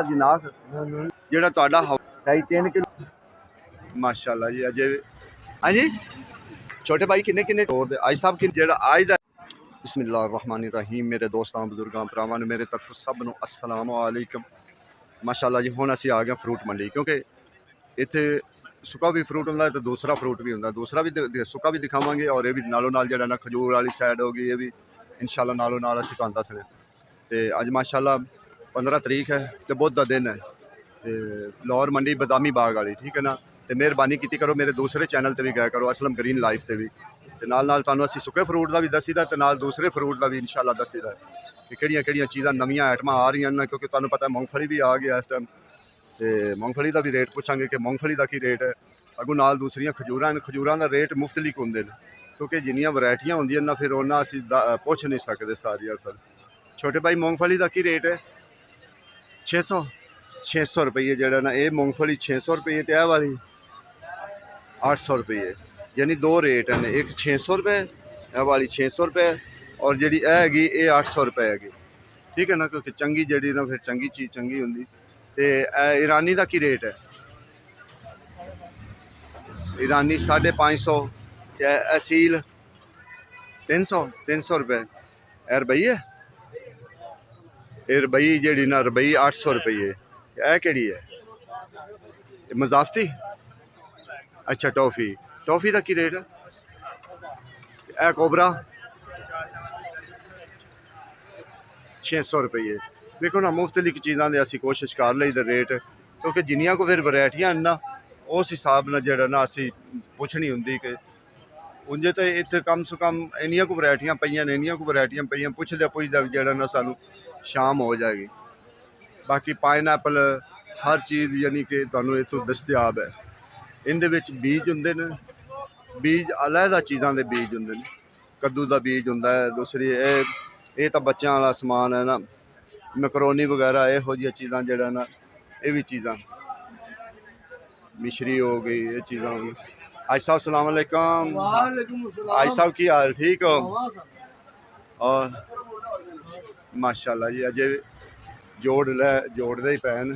ਜਨਾਬ ਜਿਹੜਾ ਤੁਹਾਡਾ 2.5-3 ਕਿਲੋ ਮਾਸ਼ਾਅੱਲਾ ਜੀ। ਅਜੇ ਹਾਂਜੀ छोटे भाई किन्ने किन्ने आज साहब कि जेड़ा आज दा बिस्मिल्लाहिर्रहमानिर्रहीम मेरे दोस्तों बजुर्गों भरावां मेरे तरफ सब नूं अस्सलाम वालेकुम। माशाअल्लाह जी हुण असीं आ गए फ्रूट मंडी क्योंकि इत्थे सुक्का भी फ्रूट हुंदा ते दूसरा फ्रूट भी हुंदा। दूसरा भी सुक्का भी दिखावांगे और ये भी नालों नाल जेड़ा ना खजूर वाली साइड होगी ये भी इंशाअल्लाह नालों नाल असीं तुहानूं दस रहे। ते अज माशाअल्लाह 15 तरीक है ते बुध दा दिन है ते लाहौर मंडी बदामी बाग वाली ठीक है ना। तो मेहरबानी की करो मेरे दूसरे चैनल पर भी गया करो असलम ग्रीन लाइफ से भी तो नाल असीं सुके फ्रूट का भी दसीदा तो नाल दूसरे फ्रूट का भी इंशाअल्लाह दसीदा कि किहड़ियां चीज़ां नवीं आइटमां आ रही हैं क्योंकि तुहानूं पता है मूंगफली भी आ गया इस टाइम तो मूंगफली का भी रेट पूछांगे कि मूंगफली का की रेट है। अगों नाल दूसरियां खजूरां खजूरां का रेट मुख्तलिफ होंदे ने क्योंकि जिन्नियां वैरायटियां होंदियां ना फिर उन्हां असीं पुछ नहीं सकते सारियां। फिर छोटे भाई मूंगफली का की रेट है 600 रुपये जेड़ा ना ये मूंगफली 600 रुपये तो यह वाली 800 रुपये यानी दो रेट हैं एक 600 रुपये यह वाली 600 रुपये और जी हैगी ये 800 रुपये हैगी ठीक है ना क्योंकि चंगी जी ना फिर चंगी चीज़ चंगी होंगी। तो ईरानी का की रेट है ईरानी 550 असील 300 रुपये रबई है रबई जी ना रबई 800 रुपये यह केड़ी है मजाफती अच्छा टॉफ़ी का की रेट है ए कोबरा 600 रुपये। देखो ना मुख्तलिफ चीज़ों के असी कोशिश कर ली रेट क्योंकि जिन्नियां को फिर वैरायटियां ना उस हिसाब न जेड़ा ना असी पुछनी होंगी कि उंजे तो इतने कम से कम इन्नियां को वैरायटियां पईयां ने इन्नियां को वैरायटियां पईयां पुछदे पुछदे जेड़ा ना सानू शाम हो जाएगी। बाकी पाइनएप्पल हर चीज़ यानी कि तुहानूं इत्थों दस्तयाब है। इहदे विच बीज हुंदे ने बीज अलहदा चीज़ां दे बीज हुंदे ने कद्दू का बीज हुंदा है दूसरी ये तो बच्चों वाला समान है ना मैकरोनी वगैरह इहो जिहियां चीज़ां जेड़ा ना ये भी चीज़ां मिश्री हो गई ये चीज़ां हो गई। आज साहब सलाम अलैकुम आज साहब की हाल ठीक हो और माशाल्लाह जी अजे जोड़ते ही पैन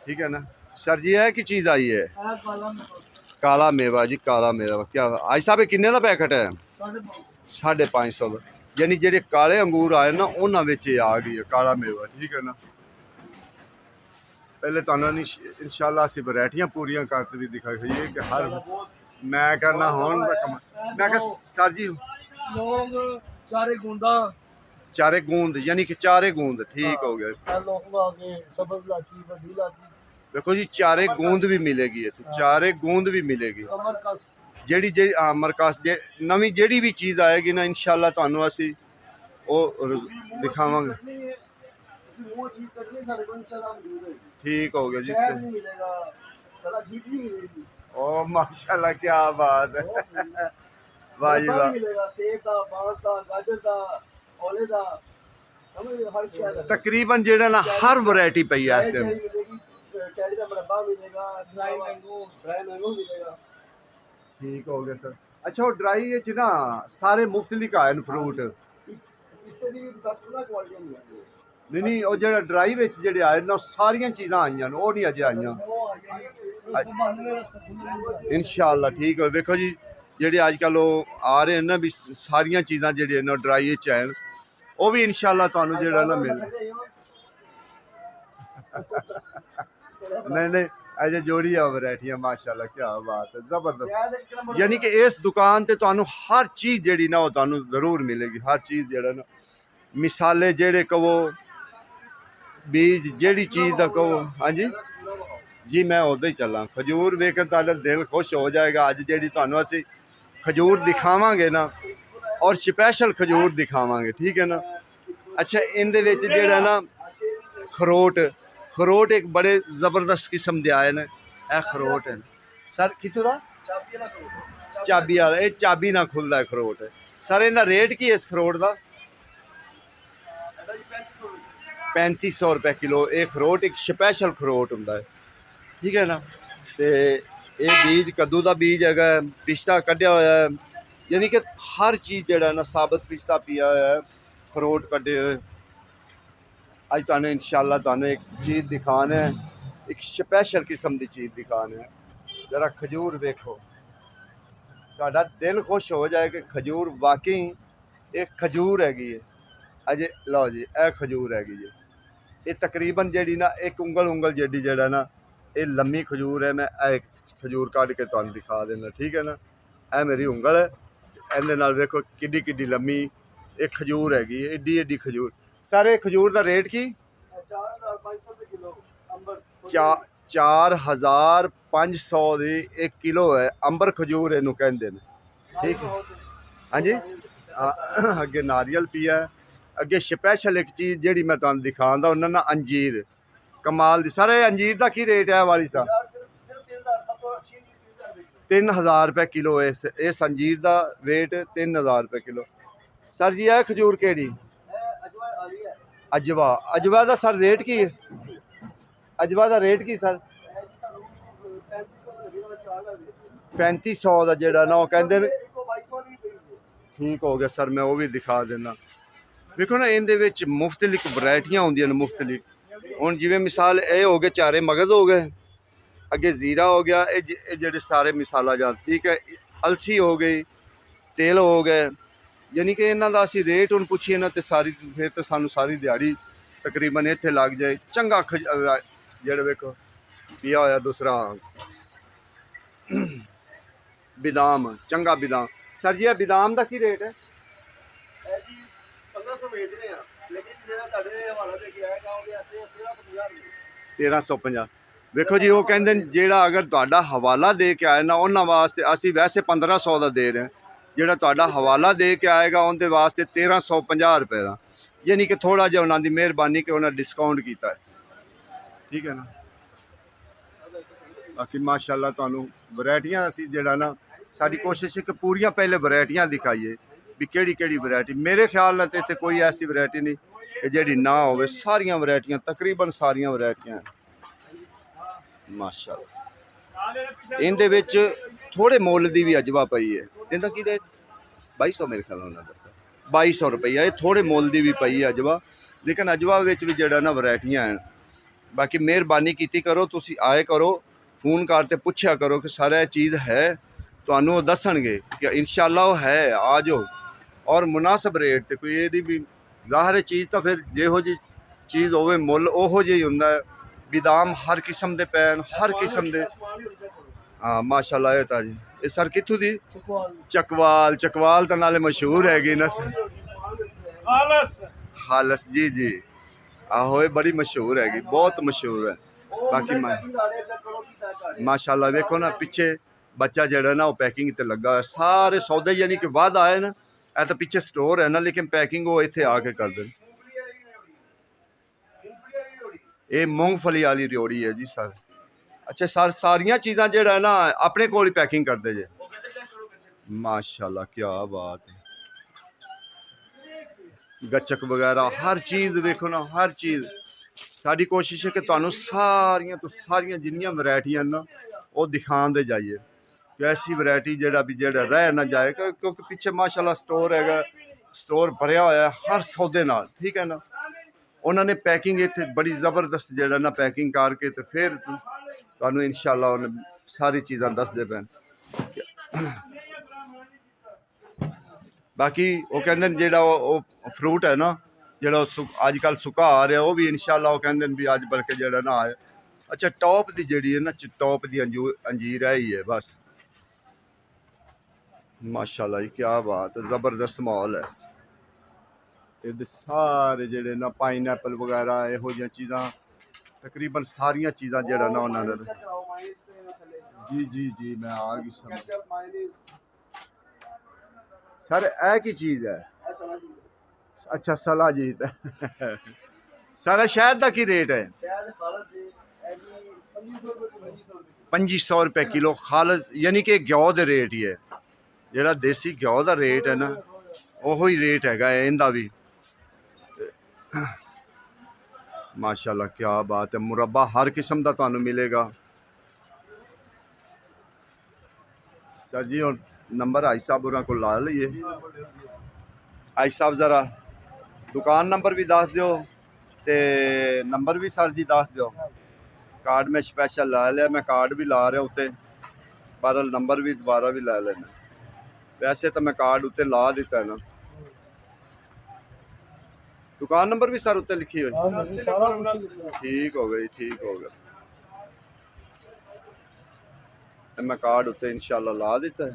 ठीक है ना। सर जी है कि चीज़ आई है काला मेवा जी काला मेवा क्या आज साहब किन्ने का पैकेट है 550 यानी जेडे काले अंगूर आए ना उन्होंने आ गई है काला मेवा ठीक है ना। पहले तुहानूं इंशाअल्लाह असीं वैरायटियां पूरियां करके भी दिखाई कि हर मैं करना होन मैं कहा सर जी चारे गूंद यानी कि चारे गूंद ठीक हो गया। देखो जी चारे गूंद भी मिलेगी तो चारे गूंद भी मिलेगी जेड़ी जेड़ी मरकस नवी जेड़ी भी चीज़ आएगी ना इंशाअल्लाह तुहानूं असीं वो दिखावांगे ठीक हो गया जी ओ माशाल्लाह क्या बात है वाह जी वाह तकरीबन जेड़ा ना हर वैरायटी पई है इस टाइम ठीक हो गया सर। अच्छा वो ड्राई ना सारे मुफ्तलिफ आए फ्रूट नहीं नहीं वो जो ड्राई जेडे आए ना सारिया चीज़ां आईयां वो नहीं अजे आईयां इंशाअल्लाह ठीक है। देखो जी जेडे अजकल आ रहे हैं ना भी सारिया चीज़ां जेडे ना ड्राई आए वो भी इंशाअल्लाह तुहानूं जेड़ा ना मिल नहीं नहीं अजे जोड़ी है वैरायटियां माशाल्लाह क्या बात है जबरदस्त यानी कि इस दुकान ते तुहानूं हर चीज़ जेड़ी ना वो तुहानूं जरूर मिलेगी हर चीज़ जेड़ा ना मिसाले जेड़े कहो बीज जेड़ी चीज़ का कहो हाँ जी जी मैं उधर ही चला खजूर वेख के तुहाडा दिल खुश हो जाएगा। अज जेड़ी तुहानूं असीं खजूर दिखावांगे ना और स्पैशल खजूर दिखावांगे ठीक है ना। अच्छा इहदे विच जेड़ा ना खरोट एक बड़े जबरदस्त किस्म के आए ने खरोट है सर कितों का चाबी वाला ये चाबी ना खुलता है खरोट सर इहदा रेट की है इस खरोट का 3500 रुपये किलो। ये खरोट एक स्पैशल खरोट होंदा है ठीक है ना। तो ये बीज कद्दू का बीज है पिस्ता कढ़िया होया है यानी कि हर चीज़ जेड़ा ना साबत पिस्ता पिया होया है खरोट कढ़े हुए अज तुहानू इंशाअल्लाह तुहानू एक चीज़ दिखाना है, एक स्पैशल किस्म की चीज़ दिखाना है। जरा खजूर वेखो, तुहाडा दिल खुश हो जाए कि खजूर वाकई एक खजूर हैगी है। अजे लो जी, यह खजूर हैगी जी, ये तकरीबन जी ना एक उंगल जेडी जड़ा ना ये लम्मी खजूर है। मैं एक खजूर कट के तुहानू दिखा देना, ठीक है ना। यह मेरी उंगल है, इहदे नाल वेखो किड्डी किड्डी लम्मी एक खजूर हैगी, एड्डी एड्डी खजूर। सर ये खजूर का रेट की 4500 दी 1 किलो है। अंबर खजूर इनू कहते हैं, ठीक है। हाँ जी, अगे नारियल पिया, अगे स्पैशल एक चीज़ जी मैं तुहानू दिखांदा उन्होंने ना अंजीर कमाल दी। सर अंजीर का की रेट है वाली साहब? 3000 रुपये किलो। इस अंजीर का रेट 3000 रुपये किलो। सर जी यह खजूर केड़ी? अजवा। अजवा का सर रेट की है? अजवा का रेट की सर? 3500 का जोड़ा ना, कहते हैं ठीक हो गया सर। मैं वो भी दिखा देना। देखो ना इनके मुख्तलिफ वैरायटियाँ होंदियां ने, मुख्तलिफ। हुण जिवें मिसाल ये हो गए चारे मगज़ हो गए, अगे जीरा हो गया, ये जेडे सारे मिसाला जात, ठीक है। अलसी हो गई, तेल हो गए, यानी कि इन्हों का असी रेट हुण पुछीए ना तो सारी फिर तो सानू सारी दिहाड़ी तकरीबन इत्थे लग जाए। चंगा जेड़ा वेखो पिया होया दूसरा बिदाम, चंगा बिदाम। सर जी बिदाम का की रेट है? 1350। वेखो जी वो कहते जेड़ा अगर तुहाडा हवाला दे के आए ना उन्होंने वास्ते असी वैसे 1500 का दे रहे हैं, जेड़ा तुहाडा हवाला दे के आएगा उनके वास्ते 1350 रुपये का, यानी कि थोड़ा जिहा उन्होंने मेहरबानी कि उन्हें डिस्काउंट किया है, ठीक है ना। बाकी माशाअल्लाह तुहानू वैरायटियां असी जेड़ा ना साडी कोशिश है कि पूरियां पहले वैरायटियां दिखाइए भी केड़ी केड़ी वैरायटी। मेरे ख्याल नाल इत्थे कोई ऐसी वैरायटी नहीं कि जेड़ी ना होवे, सारियां वैरायटियां तकरीबन सारियां वैरायटियां माशाअल्लाह। इनदे विच थोड़े मुल दी भी अजवा पई है। इनका की रेट? 2200 मेरे ख्याल उन्होंने दसा 2200 रुपया। ये थोड़े मुल दी भी पई है अजवा, लेकिन अजवा विच भी जेड़ा ना वैरायटियां हैं। बाकी मेहरबानी कीती करो, तुसी आए करो, फोन करते पुछया करो कि सारा चीज़ है, तो दसणगे कि इंशाअल्लाह वो है, आ जाओ। और मुनासिब रेट ते कोई ये भी ज़ाहिर चीज़ तो फिर जिहो जी चीज़ होवे मुल ओहो जिहा ही हुंदा है। बिदाम हर किस्म के पैन, हर किस्म के। हाँ माशाअल्लाह। ये जी ये सर कित्थों दी? चकवाल। चकवाल तो नाले मशहूर हैगी ना सर, खालस जी जी। आहो ये बड़ी मशहूर हैगी, बहुत मशहूर है। बाकी माशाअल्लाह वेखो ना पिछे बच्चा जड़ा ना वो पैकिंग ते लगा है। सारे सौदे यानी कि वध आए ना, ए तो पिछे स्टोर है ना, लेकिन पैकिंग वो इत्थे आके कर दें। ये मूंगफली वाली रियोड़ी है जी सर। अच्छा सर सारियां चीज़ां जेड़ा ना अपने कोल ही पैकिंग करते जे? माशाअल्लाह क्या बात है। गच्चक वगैरह हर चीज़ वेखो ना, हर चीज़। साड़ी कोशिश है कि तुहानू सारियां तो सारियां जिन्नियां वैरायटियां ना वो दिखाते जाइए कि ऐसी वैरायटी जेड़ा भी जेड़ा रह ना जाए, क्योंकि पीछे माशाअल्लाह स्टोर है, स्टोर भरिया होया हर सौदे नाल, ठीक है ना। उन्होंने पैकिंग इत्थे बड़ी ज़बरदस्त जेड़ा ना पैकिंग करके तो फिर तुहानू इंशाअल्लाह उन्हें सारी चीज़ां दसदे पैन। बाकी वो कहते जेड़ा वो फ्रूट है ना जेड़ा अजकल सुका आ रहा, वो भी इंशाअल्लाह वो कहते भी अज बल्कि जेड़ा ना आए। अच्छा टॉप की जेड़ी है ना, टॉप की अंजीर है ही है बस। माशाअल्लाह जी क्या बात है, ज़बरदस्त माहौल है। ये सारे जेड़े ना पाइनएप्पल वगैरह यहो जी चीज़ां तकरीबन सारियां चीज़ां जेड़ा ना उन्होंने जी जी जी मैं आ गई समझ। सर ए की चीज़ है? अच्छा सलाजीत सर शहद का की रेट है? 2500 रुपये किलो खालस, यानी कि घ्यो के रेट ही है। जेड़ा देसी घ्यो का रेट है ना ओहो ही रेट है इनका भी। माशाअल्लाह क्या बात है। मुरब्बा हर किस्म का तुहानू मिलेगा। सर जी और नंबर आई साहब उन्होंने को ला लीए। आई साहब ज़रा दुकान नंबर भी दस दो। ਤੇ ਨੰਬਰ ਵੀ ਸਰ ਜੀ ਦੱਸ ਦਿਓ। ਕਾਰਡ ਮੈਂ ਸਪੈਸ਼ਲ ਲਾ ਲਿਆ, ਮੈਂ ਕਾਰਡ ਵੀ ਲਾ ਰਿਹਾ ਉੱਤੇ, ਪਰ ਨੰਬਰ ਵੀ ਦੁਬਾਰਾ ਵੀ ਲੈ ਲੈਣਾ। ਵੈਸੇ ਤਾਂ ਮੈਂ ਕਾਰਡ ਉੱਤੇ ਲਾ ਦਿੱਤਾ ਨਾ। दुकान नंबर भी सर उत्ते लिखी हुई? ठीक हो गई, ठीक हो गया। मैं कार्ड उत्ते इंशाल्लाह ला दिता है।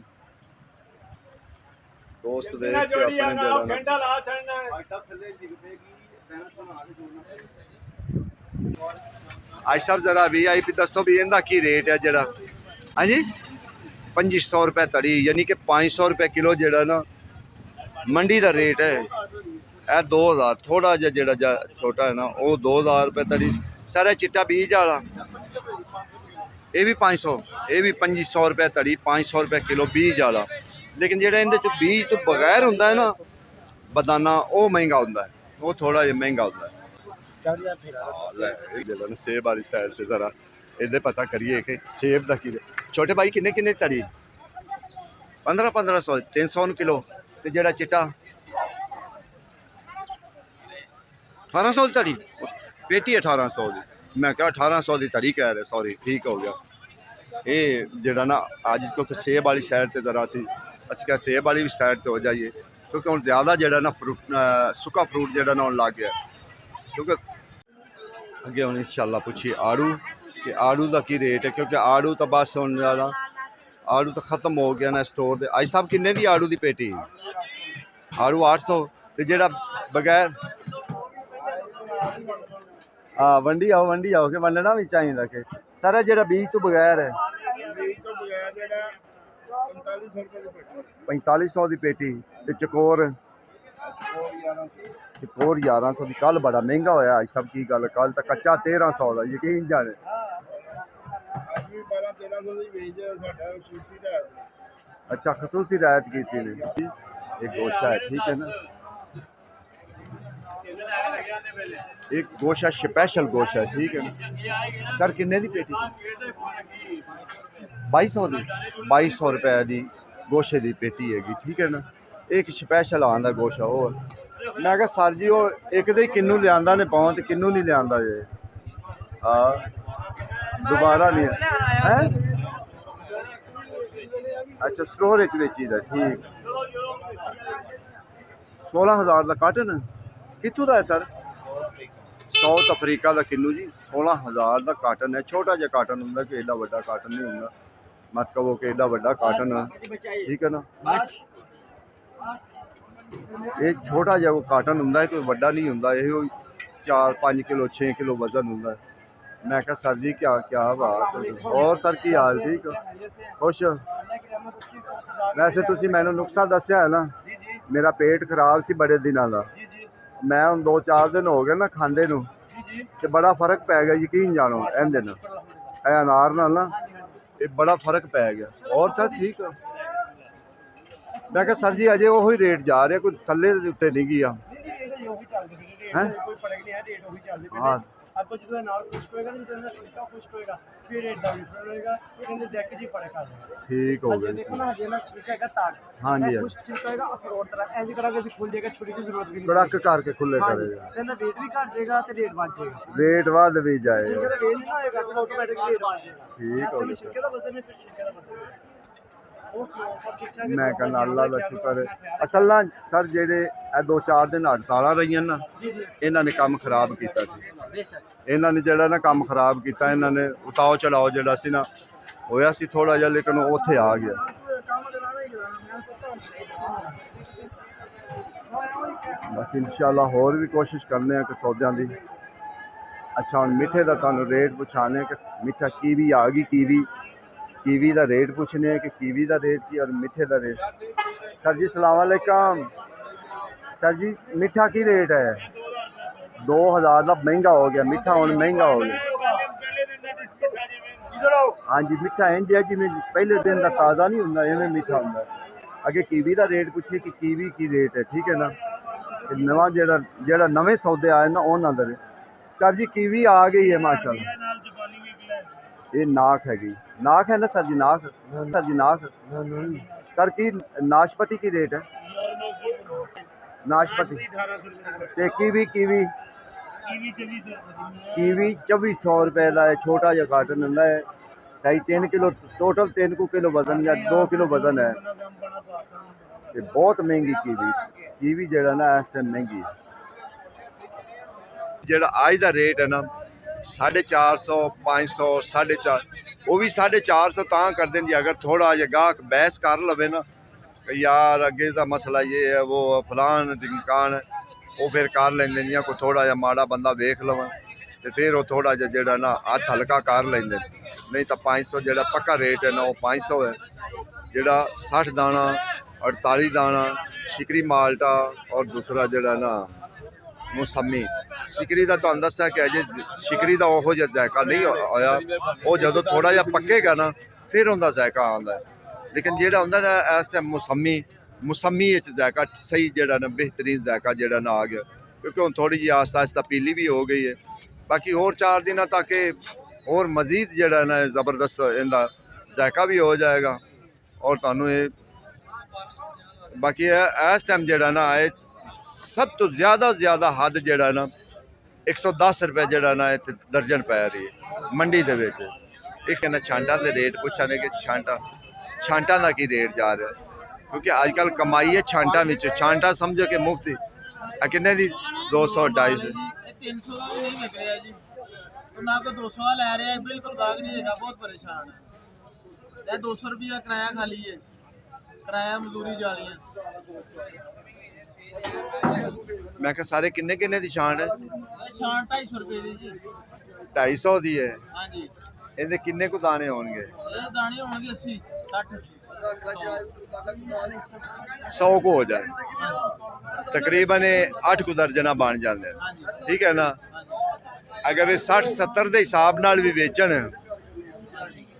दोस्त देख के अपने आज साहब जरा VIP दसो भी इनका की रेट है जरा? हाँ जी 2500 रुपये तड़ी, यानी कि 500 रुपये किलो जड़ा ना मंडी का रेट है। 2000 थोड़ा जहा जा छोटा है ना वो 2000 रुपये तड़ी। सारा चिट्टा बीज वाला ये भी 500, ये भी 2500 रुपये तड़ी, 500 रुपये किलो बीज वाला। लेकिन जो इन बीज तो बगैर होंगे है ना बदाना, वो महंगा होंगे, वो थोड़ा जहा महंगा होंगे। सेब वाली साइड से जरा इधर पता करिए कि सेब का कि छोटे भाई किन्ने किन्ने तड़ी? 1500 300 किलो। तो जो चिट्टा 1800 की तड़ी, पेटी 1800 की। मैं क्या 1800 की तड़ी कह रहे, सॉरी ठीक हो गया। ये जरा ना अज क्योंकि सेब वाली साइड से जरा असी क्या सेब वाली भी साइड पर हो जाइए, क्योंकि हम ज़्यादा जरा ना फ्रूट सुक्का फ्रूट जरा ना लग गया। क्योंकि अगे हम इंशाल्लाह पूछिए आड़ू कि आड़ू का की रेट है, क्योंकि आड़ू तो बस होने वाला, आड़ू तो खत्म हो गया ना स्टोर दे। आज साहब किन्ने दी आड़ू की पेटी? आड़ू 800। तो जेड़ा बगैर हाँ वंडी आओ कि वंडना भी चाहिए कि सारा जेड़ा बीज तो बगैर है 4500 की पेटी। तो चकोर 1100 की। कल बड़ा महंगा होया आज सब की गल, कल तो कच्चा 1300 का, यकीन जाने। अच्छा खसूसी रियायत की ने। एक गोशा है ठीक है ना, एक गोशा स्पेशल गोशा है ठीक है ना। सर किन्ने दी पेटी? 2200 की। 2200 रुपए की गोशे की पेटी हैगी ठीक है ना। एक स्पेशल आंदा गोशा वो। मैं कहा सर जी वो एक दे किन्नू लिया ने पाओ तो किन्नू नहीं लिया जे? हाँ दोबारा नहीं है। अच्छा स्टोरेज बेची दा ठीक। 16000 का काटन कितों का है सर? साउथ अफ्रीका का किन्नू जी। 16000 का काटन है। छोटा जहा काटन होंगे, कि एडा वड्डा काटन नहीं होंगे। मत कहो कि एडा वड्डा काटन है ठीक है ना। एक छोटा जहा वो काटन होंगे, कोई वड्डा नहीं होंगे। ये 4-5 किलो 6 किलो वजन होंगे। मैं कहा सर जी क्या क्या बात है। और सर की हाल ठीक खुश? वैसे तुसी मैनू नुस्खा दसिया है ना, मेरा पेट खराब सी बड़े दिनों का। मैं हम 2-4 दिन हो गए ना खांदे नू, ते बड़ा फर्क पै गया यकीन जानो। इन दिन अनार नाल ना ये बड़ा फर्क पै गया। और सर ठीक है? मैं कहा सर जी अजे वही रेट जा रहा, कोई थले उत्ते नहीं गया है। हाँ आपको जो नाल खुश्क होएगा ना, जो छिलका खुश्क होएगा फिर रेट डाउन होएगा, फिर इनके जैक जी फर्क आ जाएगा। ठीक हो गया। देखो ना जे ना छिलका हैगा ताड़। हां जी खुश्क छिलका होएगा अखरोट तरह इंज करांगे ਅਸੀਂ खुल जाएगा, छुरी की जरूरत भी नहीं, कड़क करके खुले करेगा। ਇਹਦਾ रेट भी घट जाएगा ਤੇ रेट बढ़ जाएगा। रेट वध भी जाएगा, छिलके ਦਾ रेट ना होएगा तो ऑटोमेटिक रेट बढ़ जाएगा। ठीक हो गया। छिलके ਦਾ वजन है फिर छिलके ਦਾ वजन। मैं कहना अल्लाह का शुक्र है। असल ना सर जेडे 2-4 दिन हड़ताल रही ना, इन्होंने काम खराब किया। इन्होंने जड़ा ना काम खराब किया, इन्होंने उताव चढ़ाओ जड़ा सी ना होया सी थोड़ा जिहा, लेकिन उत्थे आ गया। बाकी इंशाल्लाह होर भी कोशिश करने कि सौदों की। अच्छा हम मिठे का तुहानू रेट पुछाने कि मिठा कीवी आ गई, कीवी का रेट पूछने कि कीवी का रेट की और मिठे का रेट। सर जी सलाम अलैकुम। सर जी मिठा की रेट है? 2000 का महंगा हो गया मिठा, हम महंगा हो गया। हाँ जी मिठा इंज है जिमें पहले दिन का ताज़ा नहीं होंगे, इवें मिठा होंगे। अगे कीवी का रेट पूछिए कि कीवी की रेट है ठीक है ना। नवा जड़ा नवे सौदे आए ना उन्होंने रेट। सर जी कीवी आ गई है माशाल्लाह। ये नाक हैगी, नाक है ना सर जी? नाक सर जी नाक सर की नाशपति की रेट है? नाशपति ते कीवी कीवी 2400 रुपए का है, छोटा जिहा कार्टन हुंदा है। 2.5-3 किलो टोटल 3 किलो वजन या 2 किलो वजन है। ते बहुत महंगी कीवी जेड़ा ना इस टाइम महंगी है। जेड़ा आज दा रेट है ना 450 500 450, वो भी 450 तां कर दें जी अगर थोड़ा जिहा गाहक बहस कर लवे ना कि यार अगे दा मसला ये है वो फलान ढिमकान, वो फिर कर लेंदे जियां कोई थोड़ा जिहा माड़ा बंदा वेख लवन ते फिर वो थोड़ा जिहा जेड़ा ना हत्थ हल्का कर लेंदे, नहीं तो 500 जेड़ा पक्का रेट है ना वो 500 है। जेड़ा 60 दाना 48 दाना शिकरी माल्टा और दूसरा जेड़ा ना मौसमी शिकरी का तुहानू दस्या कि अजे शिकरी का ओहो जिहा जायका नहीं होया, वो जदों थोड़ा जिहा पक्केगा ना फिर उनका जायका आंदा है। लेकिन जेड़ा हुंदा ना इस टाइम मौसमी जायका सही जेड़ा ना बेहतरीन जायका जेड़ा ना आ गया, क्योंकि हुण थोड़ी जी आस्ता आस्ता पीली भी हो गई है। बाकी होर 4 दिन तक और मजीद जेड़ा ना ज़बरदस्त इनका जायका भी हो जाएगा। और तुहानू बाकी इस टाइम जेड़ा ना सब तो ज़्यादा हद जेड़ा ना 110 रुपए जेड़ा ना इत्थे दर्जन पै रही है मंडी दे विच। एक ना छांटा दे रेट पुछा ने कि छांटा का की रेट जा रहा है, क्योंकि अजकल कमाई है छांटा विच। छांटा समझो कि मुफ्त किन्ने दी 200 250 300 का भी नहीं मिल रहा जी, तो ना कोई 200 लै रहा है, बिल्कुल गाहक नहीं है, बहुत परेशान है। 200 रुपया किराया खाली है, किराया मजदूरी जालियां। मैं कहा सारे किन्ने किन्ने दी छांट है? छांट 250 रुपए दी जी। 250 दी है। हाँ जी। इहदे किन्ने को दाने होणगे? ये दाने होंगे 80 60 100 को हो जाए, तकरीबन 8 को दर्जना बन जाते हैं। हाँ जी। ठीक है ना? अगर 60 70 के हिसाब नाल भी बेचण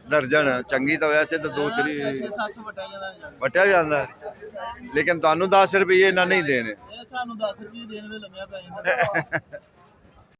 दर्जन चंगी, तो वैसे तो दूसरी 700 वटिया जाता है, लेकिन तुहानू 10 रुपये इन्ना नहीं देने। सानू 10 रुपये देने में लम्या पै जांदा।